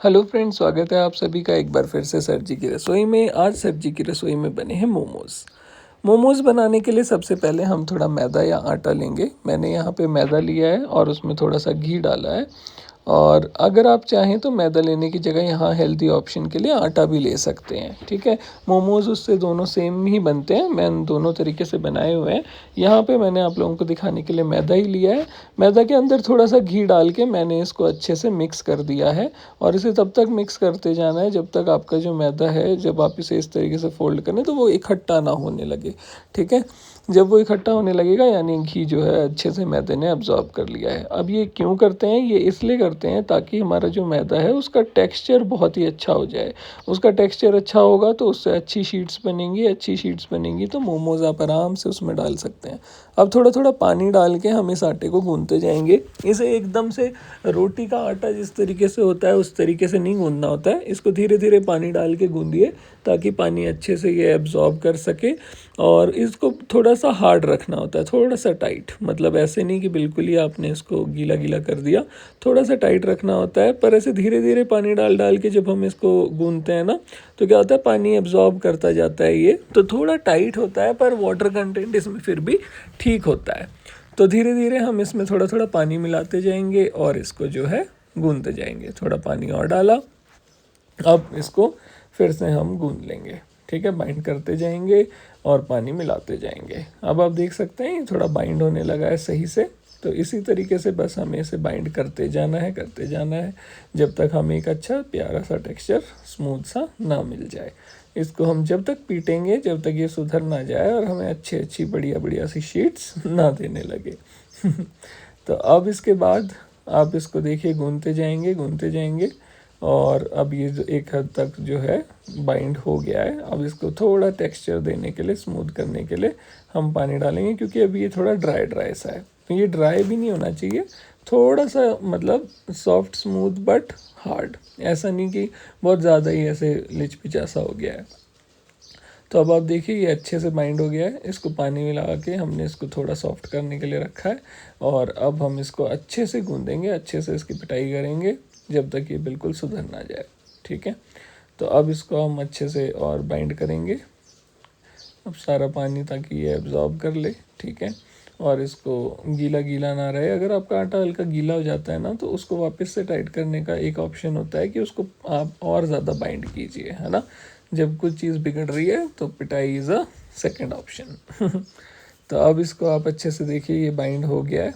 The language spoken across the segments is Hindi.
हेलो फ्रेंड्स, स्वागत है आप सभी का एक बार फिर से सर जी की रसोई में। आज सर जी की रसोई में बने हैं मोमोज़। मोमोज़ बनाने के लिए सबसे पहले हम थोड़ा मैदा या आटा लेंगे। मैंने यहाँ पे मैदा लिया है और उसमें थोड़ा सा घी डाला है। और अगर आप चाहें तो मैदा लेने की जगह यहाँ हेल्दी ऑप्शन के लिए आटा भी ले सकते हैं, ठीक है। मोमोज़ उससे दोनों सेम ही बनते हैं, मैं दोनों तरीके से बनाए हुए हैं। यहाँ पे मैंने आप लोगों को दिखाने के लिए मैदा ही लिया है। मैदा के अंदर थोड़ा सा घी डाल के मैंने इसको अच्छे से मिक्स कर दिया है और इसे तब तक मिक्स करते जाना है जब तक आपका जो मैदा है, जब आप इसे इस तरीके से फोल्ड करें तो वो इकट्ठा ना होने लगे, ठीक है। जब वो इकट्ठा होने लगेगा यानी घी जो है अच्छे से मैदे ने अब्जॉर्ब कर लिया है। अब ये क्यों करते हैं? ये इसलिए करते हैं ताकि हमारा जो मैदा है उसका टेक्सचर बहुत ही अच्छा हो जाए। उसका टेक्सचर अच्छा होगा तो उससे अच्छी शीट्स बनेंगी, अच्छी शीट्स बनेंगी तो मोमोज़ आप आराम से उसमें डाल सकते हैं। अब थोड़ा थोड़ा पानी डाल के हम इस आटे को गूंथते जाएंगे। इसे एकदम से रोटी का आटा जिस तरीके से होता है उस तरीके से नहीं गूंदना होता है। इसको धीरे धीरे पानी डाल के गूंदिए ताकि पानी अच्छे से ये एब्जॉर्ब कर सके। और इसको थोड़ा सा हार्ड रखना होता है, थोड़ा सा टाइट, मतलब ऐसे नहीं कि बिल्कुल ही आपने इसको गीला गीला कर दिया, थोड़ा सा टाइट रखना होता है। पर ऐसे धीरे धीरे पानी डाल डाल के जब हम इसको गूंथते हैं ना तो क्या होता है, पानी एब्जॉर्ब करता जाता है। ये तो थोड़ा टाइट होता है पर वाटर कंटेंट इसमें फिर भी ठीक होता है। तो धीरे धीरे हम इसमें थोड़ा थोड़ा पानी मिलाते जाएंगे और इसको जो है गूंथते जाएंगे। थोड़ा पानी और डाला, अब इसको फिर से हम गूंथ लेंगे, ठीक है। बाइंड करते जाएंगे और पानी मिलाते जाएंगे। अब आप देख सकते हैं ये थोड़ा बाइंड होने लगा है सही से। तो इसी तरीके से बस हमें इसे बाइंड करते जाना है, करते जाना है जब तक हमें एक अच्छा प्यारा सा टेक्सचर स्मूथ सा ना मिल जाए। इसको हम जब तक पीटेंगे जब तक ये सुधर ना जाए और हमें अच्छी अच्छी बढ़िया बढ़िया सी शीट्स ना देने लगे। तो अब इसके बाद आप इसको देखिए गूंथते जाएंगे, गूंथते जाएंगे और अब ये जो एक हद तक जो है बाइंड हो गया है। अब इसको थोड़ा टेक्सचर देने के लिए, स्मूथ करने के लिए हम पानी डालेंगे क्योंकि अभी ये थोड़ा ड्राई ड्राई सा है। तो ये ड्राई भी नहीं होना चाहिए, थोड़ा सा मतलब सॉफ्ट स्मूथ बट हार्ड, ऐसा नहीं कि बहुत ज़्यादा ही ऐसे लिचपिचा सा हो गया है। तो अब आप देखिए ये अच्छे से बाइंड हो गया है। इसको पानी मिला के हमने इसको थोड़ा सॉफ्ट करने के लिए रखा है और अब हम इसको अच्छे से गूंदेंगे, अच्छे से इसकी पिटाई करेंगे जब तक ये बिल्कुल सुधर ना जाए, ठीक है। तो अब इसको हम अच्छे से और बाइंड करेंगे, अब सारा पानी, ताकि ये एब्जॉर्ब कर ले, ठीक है। और इसको गीला गीला ना रहे। अगर आपका आटा हल्का गीला हो जाता है ना तो उसको वापस से टाइट करने का एक ऑप्शन होता है कि उसको आप और ज़्यादा बाइंड कीजिए, है ना। जब कुछ चीज़ बिगड़ रही है तो पिटाई इज़ अ सेकेंड ऑप्शन। तो अब इसको आप अच्छे से देखिए ये बाइंड हो गया है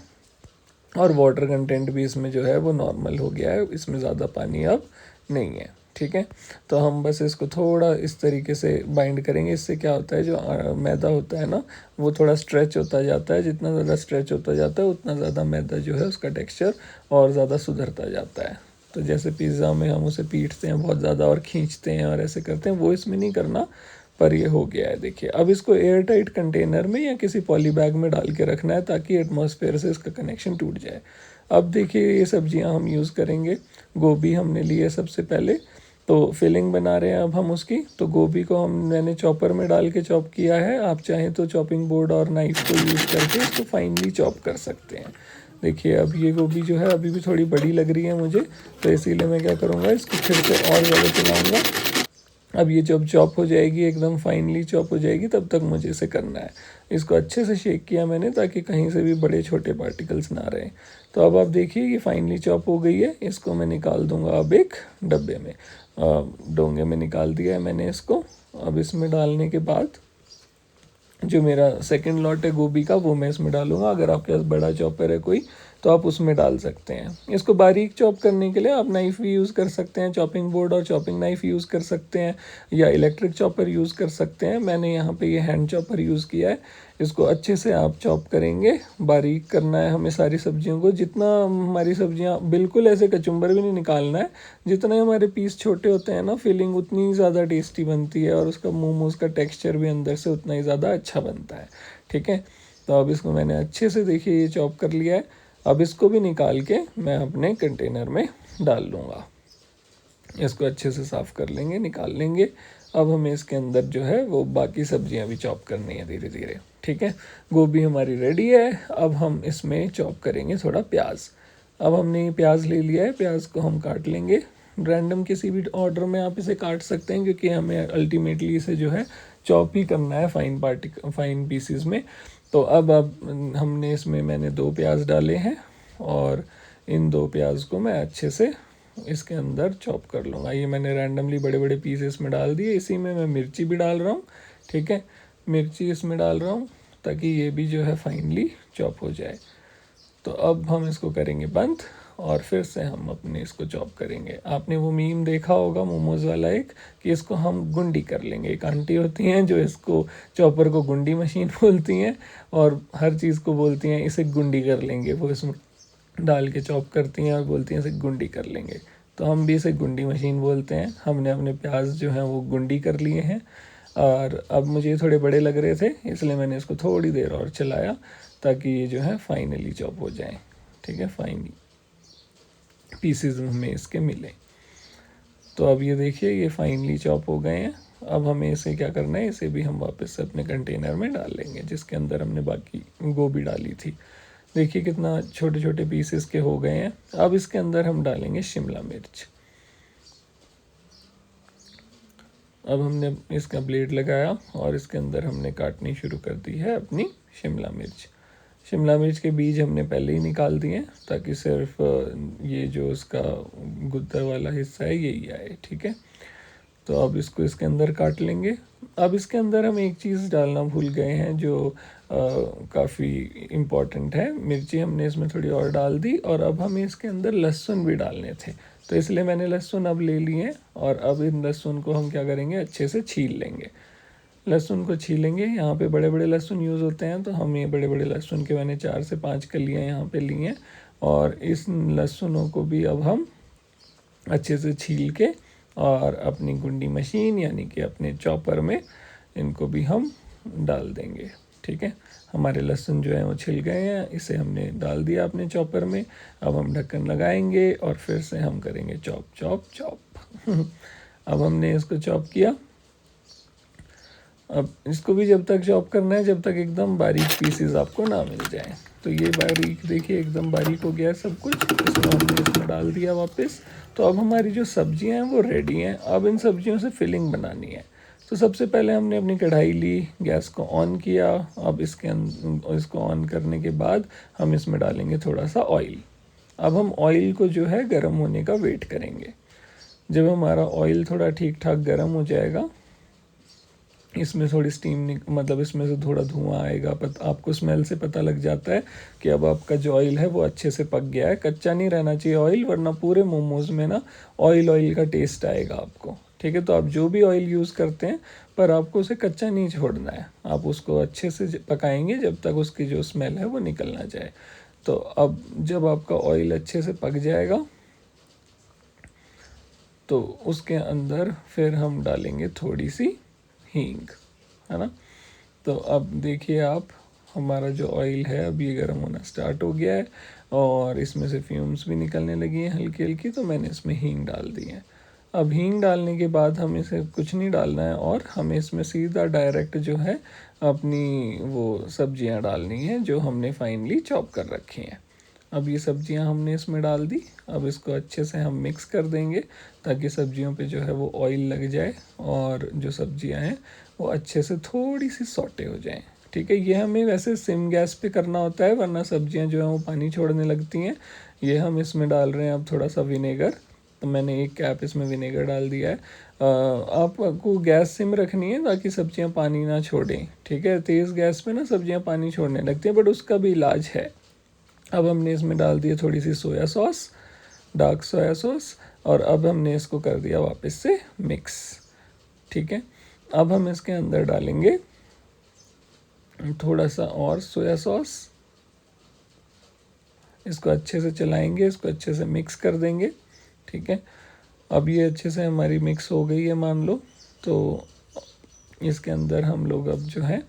और वाटर कंटेंट भी इसमें जो है वो नॉर्मल हो गया है, इसमें ज़्यादा पानी अब नहीं है, ठीक है। तो हम बस इसको थोड़ा इस तरीके से बाइंड करेंगे। इससे क्या होता है, जो मैदा होता है ना वो थोड़ा स्ट्रेच होता जाता है। जितना ज़्यादा स्ट्रेच होता जाता है उतना ज़्यादा मैदा जो है उसका टेक्सचर और ज़्यादा सुधरता जाता है। तो जैसे पिज़्ज़ा में हम उसे पीटते हैं बहुत ज़्यादा और खींचते हैं और ऐसे करते हैं, वो इसमें नहीं करना। पर ये हो गया है देखिए। अब इसको एयर टाइट कंटेनर में या किसी पॉली बैग में डाल के रखना है ताकि एटमॉस्फेयर से इसका कनेक्शन टूट जाए। अब देखिए ये सब्जियां हम यूज़ करेंगे। गोभी हमने ली है सबसे पहले, तो फिलिंग बना रहे हैं अब हम उसकी। तो गोभी को मैंने चॉपर में डाल के चॉप किया है। आप चाहें तो चॉपिंग बोर्ड और नाइफ को यूज़ करके इसको फाइनली चॉप कर सकते हैं। देखिए अब ये गोभी जो है अभी भी थोड़ी बड़ी लग रही है मुझे, तो इसीलिए मैं क्या करूँगा, इसको फिर से और ज़्यादा चलाऊँगा। अब ये जब चॉप हो जाएगी, एकदम फाइनली चॉप हो जाएगी, तब तक मुझे इसे करना है। इसको अच्छे से शेक किया मैंने ताकि कहीं से भी बड़े छोटे पार्टिकल्स ना रहें। तो अब आप देखिए ये फाइनली चॉप हो गई है। इसको मैं निकाल दूंगा अब एक डब्बे में, डोंगे में निकाल दिया है मैंने इसको। अब इसमें डालने के बाद जो मेरा सेकंड लॉट है गोभी का वो मैं इसमें डालूंगा। अगर आपके पास बड़ा चॉपर है कोई तो आप उसमें डाल सकते हैं। इसको बारीक चॉप करने के लिए आप नाइफ़ भी यूज़ कर सकते हैं, चॉपिंग बोर्ड और चॉपिंग नाइफ़ यूज़ कर सकते हैं या इलेक्ट्रिक चॉपर यूज़ कर सकते हैं। मैंने यहाँ पे ये हैंड चॉपर यूज़ किया है। इसको अच्छे से आप चॉप करेंगे, बारीक करना है हमें सारी सब्जियों को। जितना हमारी सब्जियाँ, बिल्कुल ऐसे कचुम्बर भी नहीं निकालना है। जितने हमारे पीस छोटे होते हैं ना, फिलिंग उतनी ज़्यादा टेस्टी बनती है और उसका मोमोज का टेक्स्चर भी अंदर से उतना ही ज़्यादा अच्छा बनता है, ठीक है। तो अब इसको मैंने अच्छे से देखिए ये चॉप कर लिया है। अब इसको भी निकाल के मैं अपने कंटेनर में डाल लूँगा। इसको अच्छे से साफ़ कर लेंगे, निकाल लेंगे। अब हमें इसके अंदर जो है वो बाकी सब्जियां भी चॉप करनी है धीरे धीरे, ठीक है। गोभी हमारी रेडी है। अब हम इसमें चॉप करेंगे थोड़ा प्याज। अब हमने प्याज ले लिया है, प्याज को हम काट लेंगे रैंडम किसी भी ऑर्डर में आप इसे काट सकते हैं, क्योंकि हमें अल्टीमेटली इसे जो है चॉप ही करना है फाइन पीसीज में। तो अब हमने इसमें मैंने 2 प्याज डाले हैं और इन 2 प्याज को मैं अच्छे से इसके अंदर चॉप कर लूँगा। ये मैंने रैंडमली बड़े बड़े पीसेस में डाल दिए। इसी में मैं मिर्ची भी डाल रहा हूँ, ठीक है, मिर्ची इसमें डाल रहा हूँ ताकि ये भी जो है फाइनली चॉप हो जाए। तो अब हम इसको करेंगे बंद और फिर से हम अपने इसको चॉप करेंगे। आपने वो मीम देखा होगा मोमोज़ वाला एक, कि इसको हम गुंडी कर लेंगे। एक आंटी होती हैं जो इसको चॉपर को गुंडी मशीन बोलती हैं और हर चीज़ को बोलती हैं इसे गुंडी कर लेंगे। वो इसमें डाल के चॉप करती हैं और बोलती हैं इसे गुंडी कर लेंगे। तो हम भी इसे गुंडी मशीन बोलते हैं। हमने अपने प्याज जो हैं वो गुंडी कर लिए हैं और अब मुझे ये थोड़े बड़े लग रहे थे, इसलिए मैंने इसको थोड़ी देर और चलाया ताकि ये जो है फाइनली चॉप हो जाए, ठीक है, फाइनली पीसेज हमें इसके मिले। तो अब ये देखिए ये फाइनली चॉप हो गए हैं। अब हमें इसे क्या करना है, इसे भी हम वापस से अपने कंटेनर में डाल लेंगे जिसके अंदर हमने बाकी गोभी डाली थी। देखिए कितना छोटे छोटे पीसेस के हो गए हैं। अब इसके अंदर हम डालेंगे शिमला मिर्च। अब हमने इसका ब्लेड लगाया और इसके अंदर हमने काटनी शुरू कर दी है अपनी शिमला मिर्च। शिमला मिर्च के बीज हमने पहले ही निकाल दिए ताकि सिर्फ ये जो उसका गुद्दा वाला हिस्सा है यही आए, ठीक है। तो अब इसको इसके अंदर काट लेंगे। अब इसके अंदर हम एक चीज़ डालना भूल गए हैं जो काफ़ी इम्पॉर्टेंट है। मिर्ची हमने इसमें थोड़ी और डाल दी और अब हमें इसके अंदर लहसुन भी डालने थे, तो इसलिए मैंने लहसुन अब ले लिए और अब इन लहसुन को हम क्या करेंगे, अच्छे से छील लेंगे। लहसुन को छीलेंगे। यहाँ पे बड़े बड़े लहसुन यूज़ होते हैं, तो हम ये बड़े बड़े लहसुन के मैंने 4 से 5 कलियाँ यहाँ पे ली हैं और इस लहसुनों को भी अब हम अच्छे से छील के और अपनी गुंडी मशीन यानी कि अपने चॉपर में इनको भी हम डाल देंगे, ठीक है। हमारे लहसुन जो है वो छिल गए हैं, इसे हमने डाल दिया अपने चॉपर में। अब हम ढक्कन लगाएंगे और फिर से हम करेंगे चॉप चॉप चॉप। अब हमने इसको चॉप किया। अब इसको भी जब तक चॉप करना है जब तक एकदम बारीक पीसेस आपको ना मिल जाए। तो ये बारीक देखिए एकदम बारीक हो गया है सब कुछ। इसको हमने इसमें डाल दिया वापस। तो अब हमारी जो सब्जियां हैं वो रेडी हैं। अब इन सब्जियों से फिलिंग बनानी है। तो सबसे पहले हमने अपनी कढ़ाई ली, गैस को ऑन किया। अब इसको ऑन करने के बाद हम इसमें डालेंगे थोड़ा सा ऑयल। अब हम ऑयल को जो है गर्म होने का वेट करेंगे। जब हमारा ऑयल थोड़ा ठीक ठाक गर्म हो जाएगा, इसमें थोड़ी स्टीम मतलब इसमें से थोड़ा धुआं आएगा, आपको स्मेल से पता लग जाता है कि अब आपका जो ऑयल है वो अच्छे से पक गया है। कच्चा नहीं रहना चाहिए ऑयल, वरना पूरे मोमोज़ में ना ऑयल का टेस्ट आएगा आपको, ठीक है। तो आप जो भी ऑयल यूज़ करते हैं पर आपको उसे कच्चा नहीं छोड़ना है, आप उसको अच्छे से पकाएंगे जब तक उसकी जो स्मेल है वो निकल ना जाए। तो अब जब आपका ऑयल अच्छे से पक जाएगा तो उसके अंदर फिर हम डालेंगे थोड़ी सी हींग, है ना। तो अब देखिए आप, हमारा जो ऑयल है अब ये गर्म होना स्टार्ट हो गया है और इसमें से फ्यूम्स भी निकलने लगी हैं हल्की हल्की। तो मैंने इसमें हींग डाल दी है। अब हींग डालने के बाद हमें इसे कुछ नहीं डालना है और हमें इसमें सीधा डायरेक्ट जो है अपनी वो सब्जियां डालनी है जो हमने फाइनली चॉप कर रखी हैं। अब ये सब्जियां हमने इसमें डाल दी। अब इसको अच्छे से हम मिक्स कर देंगे ताकि सब्जियों पे जो है वो ऑयल लग जाए और जो सब्जियां हैं वो अच्छे से थोड़ी सी सॉटे हो जाएं, ठीक है। ये हमें वैसे सिम गैस पे करना होता है, वरना सब्जियां जो हैं वो पानी छोड़ने लगती हैं। ये हम इसमें डाल रहे हैं अब थोड़ा सा विनेगर। तो मैंने 1 कैप इसमें विनेगर डाल दिया है। आपको गैस सिम रखनी है ताकि सब्जियां पानी ना छोड़ें, ठीक है। तेज़ गैस पे ना सब्जियां पानी छोड़ने लगती हैं, बट उसका भी इलाज है। अब हमने इसमें डाल दिया थोड़ी सी soya sauce, dark soya sauce, और अब हमने इसको कर दिया वापस से मिक्स, ठीक है। अब हम इसके अंदर डालेंगे थोड़ा सा और सोया सॉस। इसको अच्छे से चलाएंगे, इसको अच्छे से मिक्स कर देंगे, ठीक है। अब ये अच्छे से हमारी मिक्स हो गई है मान लो। तो इसके अंदर हम लोग अब जो है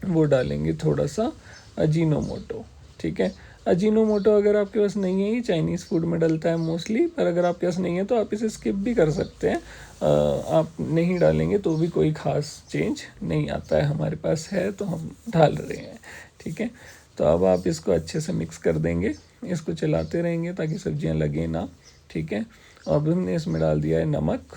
वो डालेंगे थोड़ा सा अजीनोमोटो, ठीक है। अजीनोमोटो अगर आपके पास नहीं है, ये चाइनीज़ फूड में डलता है मोस्टली, पर अगर आपके पास नहीं है तो आप इसे स्किप भी कर सकते हैं। आप नहीं डालेंगे तो भी कोई ख़ास चेंज नहीं आता है। हमारे पास है तो हम डाल रहे हैं, ठीक है। तो अब आप इसको अच्छे से मिक्स कर देंगे, इसको चलाते रहेंगे ताकि सब्जियां लगें ना, ठीक है। अब हमने इसमें डाल दिया है नमक।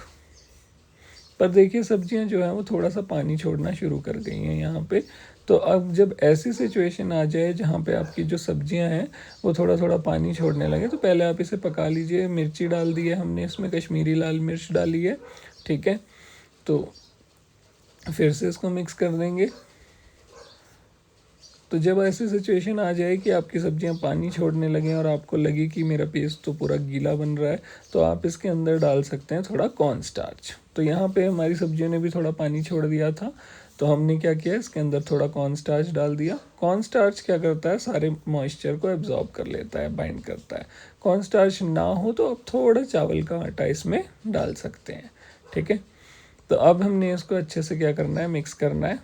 पर देखिए सब्जियां जो हैं वो थोड़ा सा पानी छोड़ना शुरू कर गई हैं यहाँ पे। तो अब जब ऐसी सिचुएशन आ जाए जहाँ पे आपकी जो सब्जियां हैं वो थोड़ा थोड़ा पानी छोड़ने लगे, तो पहले आप इसे पका लीजिए। मिर्ची डाल दी है हमने, इसमें कश्मीरी लाल मिर्च डाली है, ठीक है। तो फिर से इसको मिक्स कर देंगे। तो जब ऐसी सिचुएशन आ जाए कि आपकी सब्जियां पानी छोड़ने लगें और आपको लगे कि मेरा पेस्ट तो पूरा गीला बन रहा है, तो आप इसके अंदर डाल सकते हैं थोड़ा कॉर्न स्टार्च। तो यहाँ पे हमारी सब्जियों ने भी थोड़ा पानी छोड़ दिया था, तो हमने क्या किया, इसके अंदर थोड़ा कॉर्न स्टार्च डाल दिया। कॉर्न स्टार्च क्या करता है, सारे मॉइस्चर को एब्जॉर्ब कर लेता है, बाइंड करता है। कॉर्न स्टार्च ना हो तो आप थोड़ा चावल का आटा इसमें डाल सकते हैं, ठीक है। तो अब हमने इसको अच्छे से क्या करना है, मिक्स करना है।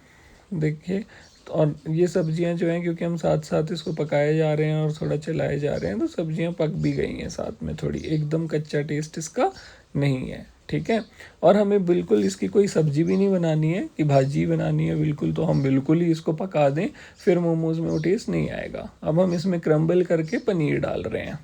देखिए, और ये सब्जियां जो हैं, क्योंकि हम साथ साथ इसको पकाए जा रहे हैं और थोड़ा चलाए जा रहे हैं, तो सब्जियां पक भी गई हैं साथ में थोड़ी, एकदम कच्चा टेस्ट इसका नहीं है, ठीक है। और हमें बिल्कुल इसकी कोई सब्जी भी नहीं बनानी है कि भाजी बनानी है बिल्कुल, तो हम बिल्कुल ही इसको पका दें, फिर मोमोज़ में वो टेस्ट नहीं आएगा। अब हम इसमें क्रम्बल करके पनीर डाल रहे हैं,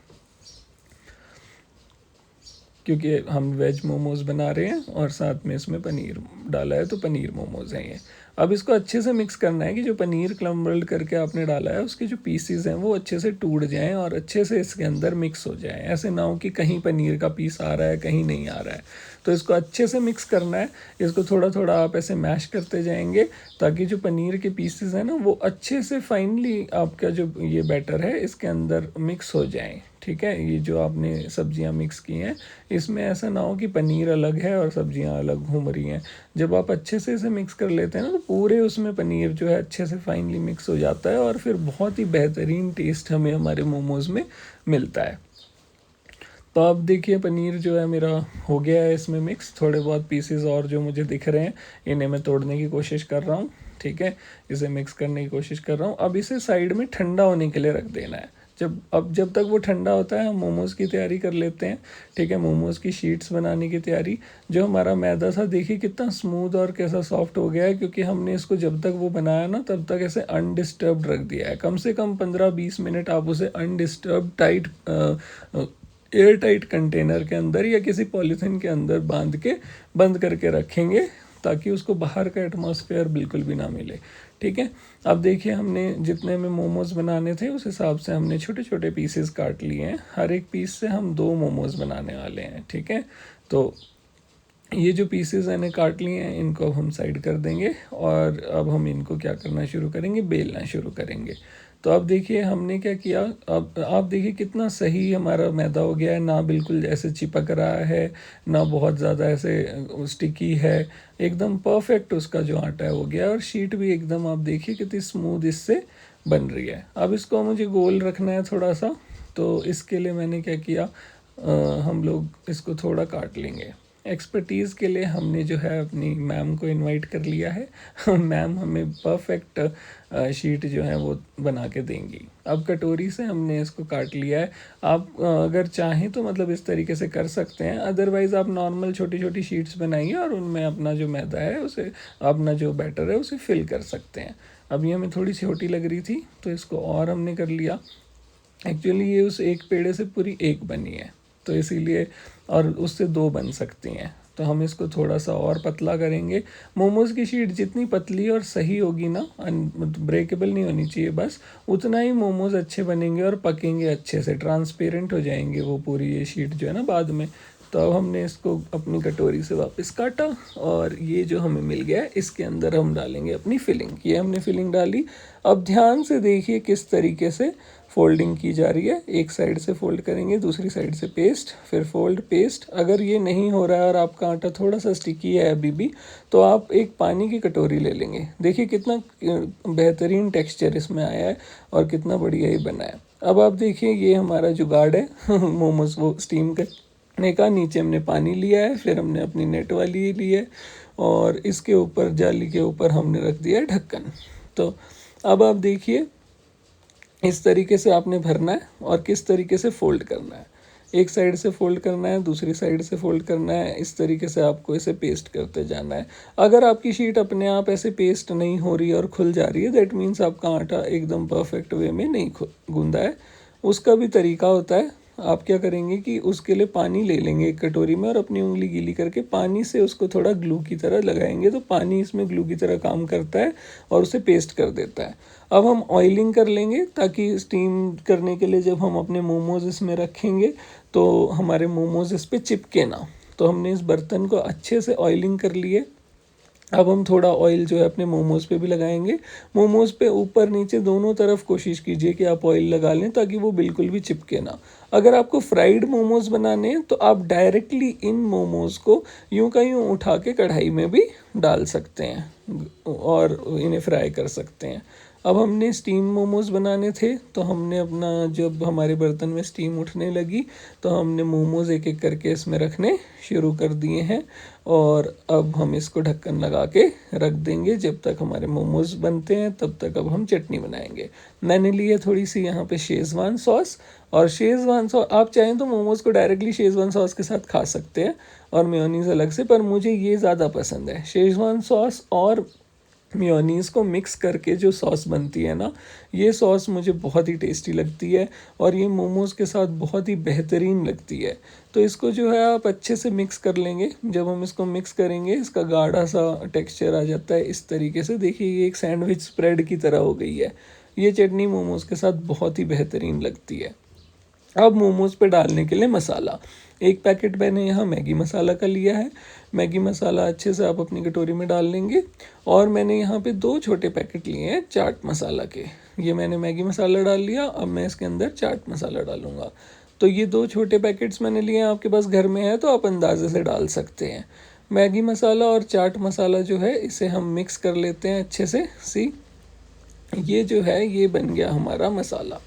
क्योंकि हम वेज मोमोज़ बना रहे हैं और साथ में इसमें पनीर डाला है, तो पनीर मोमोज़ हैं ये। अब इसको अच्छे से मिक्स करना है कि जो पनीर क्रम्बल्ड करके आपने डाला है उसके जो पीसीज हैं वो अच्छे से टूट जाएं और अच्छे से इसके अंदर मिक्स हो जाएं। ऐसे ना हो कि कहीं पनीर का पीस आ रहा है, कहीं नहीं आ रहा है। तो इसको अच्छे से मिक्स करना है। इसको थोड़ा थोड़ा आप ऐसे मैश करते जाएंगे ताकि जो पनीर के पीसेस हैं ना वो अच्छे से फाइनली आपका जो ये बैटर है इसके अंदर मिक्स हो जाएं, ठीक है। ये जो आपने सब्जियां मिक्स की हैं, इसमें ऐसा ना हो कि पनीर अलग है और सब्जियां अलग घूम रही हैं। जब आप अच्छे से इसे मिक्स कर लेते हैं ना, तो पूरे उसमें पनीर जो है अच्छे से फाइनली मिक्स हो जाता है और फिर बहुत ही बेहतरीन टेस्ट हमें हमारे मोमोज़ में मिलता है। तो अब देखिए पनीर जो है मेरा हो गया है इसमें मिक्स। थोड़े बहुत पीसेस और जो मुझे दिख रहे हैं इन्हें मैं तोड़ने की कोशिश कर रहा हूँ, ठीक है। इसे मिक्स करने की कोशिश कर रहा हूँ। अब इसे साइड में ठंडा होने के लिए रख देना है। जब तक वो ठंडा होता है हम मोमोज़ की तैयारी कर लेते हैं, ठीक है। मोमोज़ की शीट्स बनाने की तैयारी। जो हमारा मैदा था देखिए कितना स्मूथ और कैसा सॉफ्ट हो गया है, क्योंकि हमने इसको जब तक वो बनाया ना तब तक ऐसे अनडिस्टर्ब्ड रख दिया है। कम से कम 15-20 मिनट आप उसे undisturbed tight air tight container के अंदर या किसी पॉलीथीन के अंदर बांध के बंद करके रखेंगे ताकि उसको बाहर का एटमॉस्फेयर बिल्कुल भी ना मिले, ठीक है। अब देखिए हमने जितने में मोमोज़ बनाने थे उस हिसाब से हमने छोटे छोटे पीसेस काट लिए हैं। हर एक पीस से हम 2 मोमोज़ बनाने वाले हैं, ठीक है। तो ये जो पीसेस मैंने काट लिए हैं इनको अब हम साइड कर देंगे और अब हम इनको क्या करना शुरू करेंगे, बेलना शुरू करेंगे। तो अब देखिए हमने क्या किया, अब आप देखिए कितना सही हमारा मैदा हो गया है, ना बिल्कुल ऐसे चिपक रहा है, ना बहुत ज़्यादा ऐसे स्टिकी है, एकदम परफेक्ट उसका जो आटा है हो गया। और शीट भी एकदम आप देखिए कितनी स्मूथ इससे बन रही है। अब इसको मुझे गोल रखना है थोड़ा सा, तो इसके लिए मैंने क्या किया, हम लोग इसको थोड़ा काट लेंगे। एक्सपर्टीज़ के लिए हमने जो है अपनी मैम को इनवाइट कर लिया है। मैम हमें परफेक्ट शीट जो है वो बना के देंगी। अब कटोरी से हमने इसको काट लिया है। आप अगर चाहें तो मतलब इस तरीके से कर सकते हैं, अदरवाइज़ आप नॉर्मल छोटी छोटी शीट्स बनाइए और उनमें अपना जो मैदा है उसे, अपना जो बैटर है उसे फिल कर सकते हैं। अब ये हमें थोड़ी छोटी लग रही थी तो इसको और हमने कर लिया। एक्चुअली ये उस एक पेड़े से पूरी एक बनी है, तो इसीलिए, और उससे 2 बन सकती हैं। तो हम इसको थोड़ा सा और पतला करेंगे। मोमोज़ की शीट जितनी पतली और सही होगी ना, ब्रेकेबल नहीं होनी चाहिए, बस उतना ही मोमोज़ अच्छे बनेंगे और पकेंगे अच्छे से, ट्रांसपेरेंट हो जाएंगे वो पूरी ये शीट जो है ना बाद में। तो अब हमने इसको अपनी कटोरी से वापस काटा और ये जो हमें मिल गया है इसके अंदर हम डालेंगे अपनी फिलिंग। ये हमने फिलिंग डाली। अब ध्यान से देखिए किस तरीके से फोल्डिंग की जा रही है। एक साइड से फोल्ड करेंगे, दूसरी साइड से पेस्ट, फिर फोल्ड पेस्ट। अगर ये नहीं हो रहा है और आपका आटा थोड़ा सा स्टिकी है अभी भी, तो आप एक पानी की कटोरी ले लेंगे। देखिए कितना बेहतरीन टेक्सचर इसमें आया है और कितना बढ़िया ही बना है। अब आप देखिए ये हमारा जुगाड़ है मोमोज वो स्टीम करने का। नीचे हमने पानी लिया है, फिर हमने अपनी नेट वाली ली है और इसके ऊपर जाली के ऊपर हमने रख दिया है ढक्कन। तो अब आप देखिए इस तरीके से आपने भरना है और किस तरीके से फोल्ड करना है। एक साइड से फोल्ड करना है, दूसरी साइड से फोल्ड करना है। इस तरीके से आपको इसे पेस्ट करते जाना है। अगर आपकी शीट अपने आप ऐसे पेस्ट नहीं हो रही है और खुल जा रही है, दैट मीन्स आपका आटा एकदम परफेक्ट वे में नहीं गूंदा है। उसका भी तरीका होता है, आप क्या करेंगे कि उसके लिए पानी ले लेंगे एक कटोरी में और अपनी उंगली गीली करके पानी से उसको थोड़ा ग्लू की तरह लगाएंगे, तो पानी इसमें ग्लू की तरह काम करता है और उसे पेस्ट कर देता है। अब हम ऑयलिंग कर लेंगे ताकि स्टीम करने के लिए जब हम अपने मोमोज इसमें रखेंगे तो हमारे मोमोज इस पर चिपके ना। तो हमने इस बर्तन को अच्छे से ऑयलिंग कर लिए। अब हम थोड़ा ऑयल जो है अपने मोमोज़ पे भी लगाएंगे। मोमोज़ पे ऊपर नीचे दोनों तरफ कोशिश कीजिए कि आप ऑयल लगा लें ताकि वो बिल्कुल भी चिपके ना। अगर आपको फ्राइड मोमोज़ बनाने हैं तो आप डायरेक्टली इन मोमोज़ को यूं का यूं उठा के कढ़ाई में भी डाल सकते हैं और इन्हें फ्राई कर सकते हैं। अब हमने स्टीम मोमोज़ बनाने थे तो हमने अपना, जब हमारे बर्तन में स्टीम उठने लगी तो हमने मोमोज़ एक एक करके इसमें रखने शुरू कर दिए हैं और अब हम इसको ढक्कन लगा के रख देंगे जब तक हमारे मोमोज़ बनते हैं। तब तक अब हम चटनी बनाएंगे। मैंने ली है थोड़ी सी यहाँ पे शेज़वान सॉस, और शेज़वान सॉस आप चाहें तो मोमोज़ को डायरेक्टली शेज़वान सॉस के साथ खा सकते हैं और मेयोनीज़ अलग से, पर मुझे ये ज़्यादा पसंद है। शेज़वान सॉस और मेयोनीज़ को मिक्स करके जो सॉस बनती है ना, ये सॉस मुझे बहुत ही टेस्टी लगती है और ये मोमोज़ के साथ बहुत ही बेहतरीन लगती है। तो इसको जो है आप अच्छे से मिक्स कर लेंगे। जब हम इसको मिक्स करेंगे इसका गाढ़ा सा टेक्सचर आ जाता है इस तरीके से। देखिए ये एक सैंडविच स्प्रेड की तरह हो गई है। ये चटनी मोमोज़ के साथ बहुत ही बेहतरीन लगती है। अब मोमोज़ पे डालने के लिए मसाला, एक पैकेट मैंने यहाँ मैगी मसाला का लिया है। मैगी मसाला अच्छे से आप अपनी कटोरी में डाल लेंगे। और मैंने यहाँ पे 2 छोटे पैकेट लिए हैं चाट मसाला के। ये मैंने मैगी मसाला डाल लिया, अब मैं इसके अंदर चाट मसाला डालूँगा। तो ये 2 छोटे पैकेट्स मैंने लिए हैं, आपके पास घर में है तो आप अंदाज़े से डाल सकते हैं। मैगी मसाला और चाट मसाला जो है इसे हम मिक्स कर लेते हैं अच्छे से। ये जो है ये बन गया हमारा मसाला।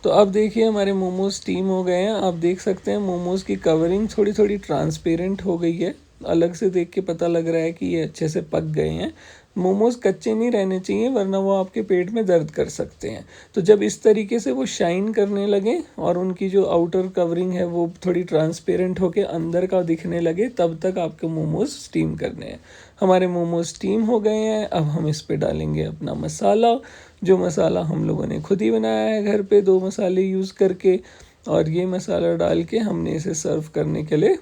तो अब देखिए हमारे मोमोज स्टीम हो गए हैं। आप देख सकते हैं मोमोज की कवरिंग थोड़ी थोड़ी ट्रांसपेरेंट हो गई है। अलग से देख के पता लग रहा है कि ये अच्छे से पक गए हैं। मोमोज कच्चे नहीं रहने चाहिए वरना वो आपके पेट में दर्द कर सकते हैं। तो जब इस तरीके से वो शाइन करने लगे और उनकी जो आउटर कवरिंग है वो थोड़ी ट्रांसपेरेंट होके अंदर का दिखने लगे, तब तक आपके मोमोज स्टीम करने हैं। हमारे मोमोज स्टीम हो गए हैं। अब हम इस पे डालेंगे अपना मसाला, जो मसाला हम लोगों ने खुद ही बनाया है घर पे 2 मसाले यूज़ करके। और ये मसाला डाल के हमने इसे सर्व करने के लिए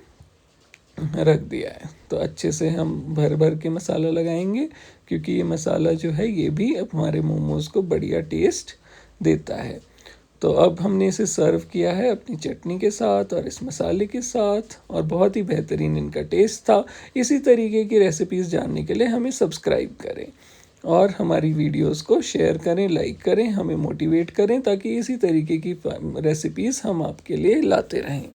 रख दिया है। तो अच्छे से हम भर भर के मसाला लगाएंगे क्योंकि ये मसाला जो है ये भी अब हमारे मोमोज़ को बढ़िया टेस्ट देता है। तो अब हमने इसे सर्व किया है अपनी चटनी के साथ और इस मसाले के साथ, और बहुत ही बेहतरीन इनका टेस्ट था। इसी तरीके की रेसिपीज़ जानने के लिए हमें सब्सक्राइब करें और हमारी वीडियोस को शेयर करें, लाइक करें, हमें मोटिवेट करें ताकि इसी तरीके की रेसिपीज़ हम आपके लिए लाते रहें।